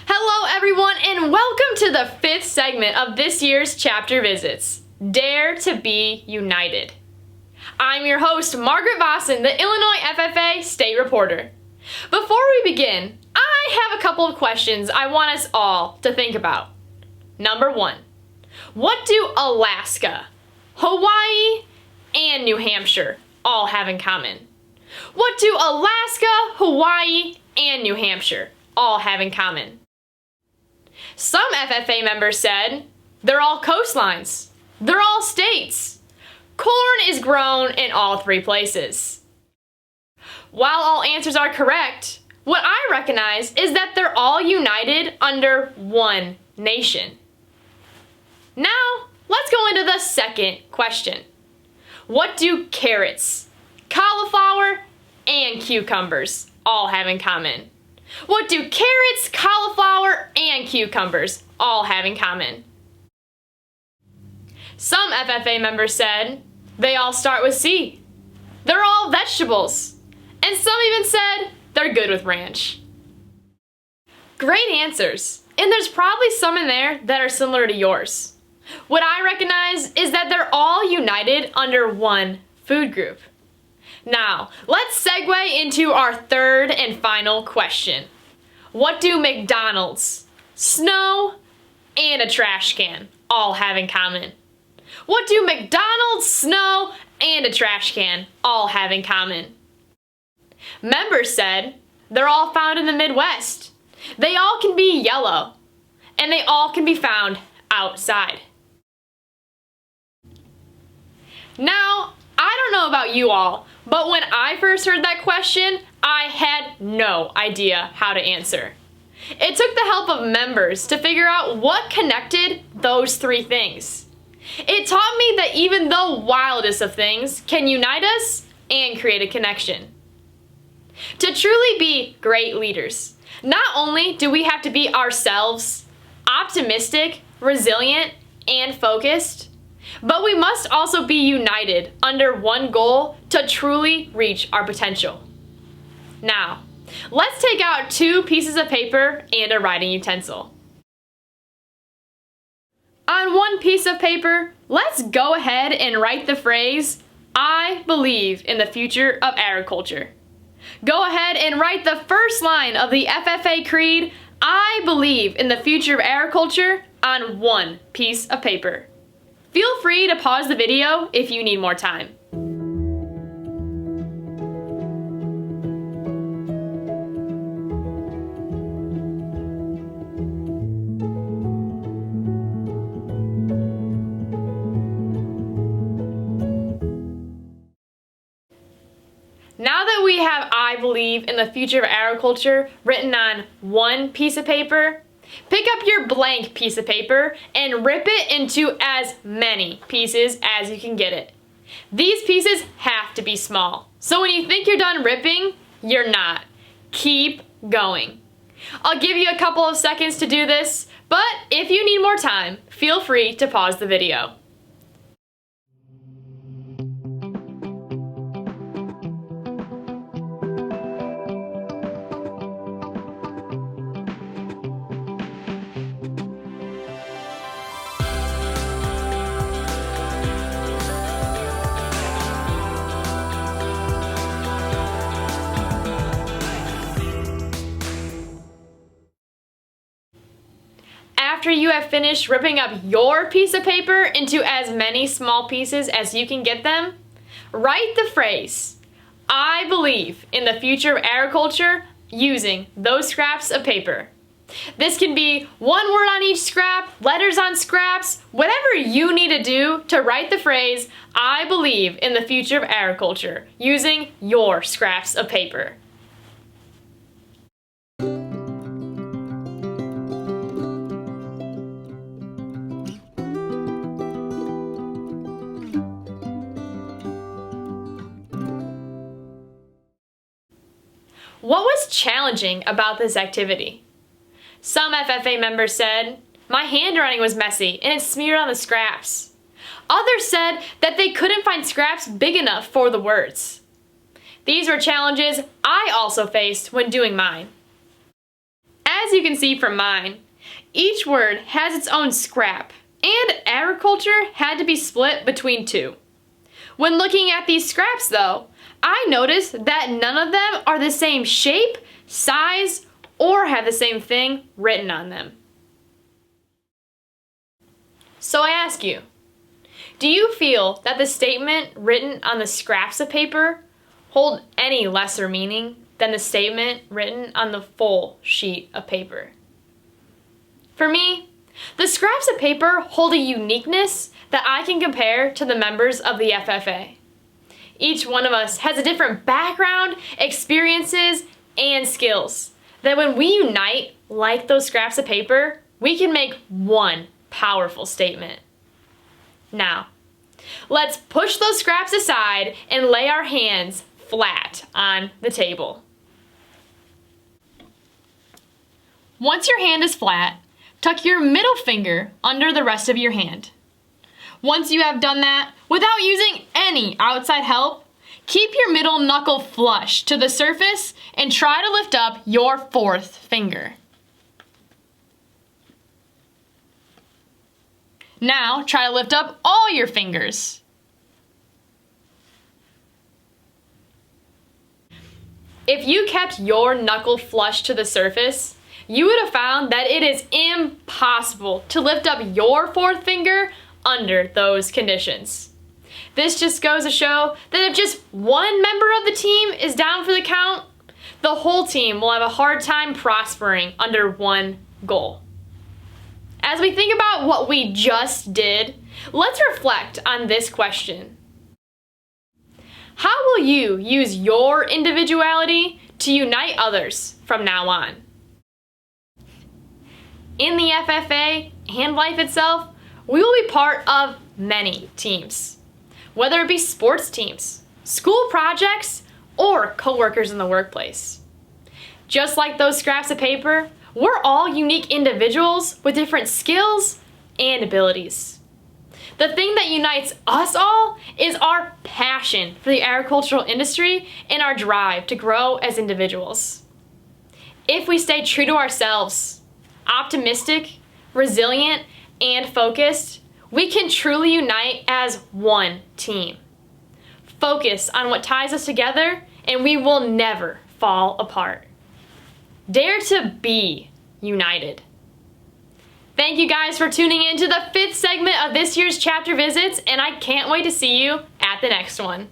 Hello everyone and welcome to the 5th segment of this year's chapter visits, Dare to be United. I'm your host, Margaret Vossen, the Illinois FFA State Reporter. Before we begin, I have a couple of questions I want us all to think about. Number 1, what do Alaska, Hawaii, and New Hampshire all have in common? What do Alaska, Hawaii, and New Hampshire all have in common? Some FFA members said they're all coastlines. They're all states. Corn is grown in all 3 places. While all answers are correct, what I recognize is that they're all united under one nation. Now, let's go into the second question. What do carrots, cauliflower, and cucumbers all have in common? What do carrots, cauliflower, and cucumbers all have in common? Some FFA members said they all start with C. They're all vegetables. And some even said they're good with ranch. Great answers. And there's probably some in there that are similar to yours. What I recognize is that they're all united under one food group. Now, let's segue into our third and final question. What do McDonald's, snow, and a trash can all have in common? What do McDonald's, snow, and a trash can all have in common? Members said they're all found in the Midwest. They all can be yellow, and they all can be found outside. Now, I don't know about you all, but when I first heard that question, I had no idea how to answer. It took the help of members to figure out what connected those 3 things. It taught me that even the wildest of things can unite us and create a connection. To truly be great leaders, not only do we have to be ourselves, optimistic, resilient, and focused, but we must also be united under one goal to truly reach our potential. Now, let's take out 2 pieces of paper and a writing utensil. On one piece of paper, let's go ahead and write the phrase, I believe in the future of agriculture. Go ahead and write the first line of the FFA Creed, I believe in the future of agriculture, on one piece of paper. Feel free to pause the video if you need more time. Now that we have I believe in the future of agriculture written on one piece of paper, pick up your blank piece of paper and rip it into as many pieces as you can get it. These pieces have to be small, so when you think you're done ripping, you're not. Keep going. I'll give you a couple of seconds to do this, but if you need more time, feel free to pause the video. After you have finished ripping up your piece of paper into as many small pieces as you can get them, write the phrase, I believe in the future of agriculture, using those scraps of paper. This can be one word on each scrap, letters on scraps, whatever you need to do to write the phrase, I believe in the future of agriculture, using your scraps of paper. What was challenging about this activity? Some FFA members said, my handwriting was messy and it smeared on the scraps. Others said that they couldn't find scraps big enough for the words. These were challenges I also faced when doing mine. As as you can see from mine, each word has its own scrap, and agriculture had to be split between two. When looking at these scraps though, I noticed that none of them are the same shape, size, or have the same thing written on them. So I ask you, do you feel that the statement written on the scraps of paper hold any lesser meaning than the statement written on the full sheet of paper? For me, the scraps of paper hold a uniqueness that I can compare to the members of the FFA. Each one of us has a different background, experiences, and skills that when we unite like those scraps of paper, we can make one powerful statement. Now, let's push those scraps aside and lay our hands flat on the table. Once your hand is flat, tuck your middle finger under the rest of your hand. Once you have done that, without using any outside help, keep your middle knuckle flush to the surface and try to lift up your fourth finger. Now, try to lift up all your fingers. If you kept your knuckle flush to the surface, you would have found that it is impossible to lift up your fourth finger under those conditions. This just goes to show that if just one member of the team is down for the count, the whole team will have a hard time prospering under one goal. As we think about what we just did, let's reflect on this question. How will you use your individuality to unite others from now on? In the FFA and life itself, we will be part of many teams, whether it be sports teams, school projects, or coworkers in the workplace. Just like those scraps of paper, we're all unique individuals with different skills and abilities. The thing that unites us all is our passion for the agricultural industry and our drive to grow as individuals. If we stay true to ourselves, optimistic, resilient, and focused, we can truly unite as one team. Focus on what ties us together, and we will never fall apart. Dare to be united. Thank you guys for tuning in to the 5th segment of this year's chapter visits, and I can't wait to see you at the next one.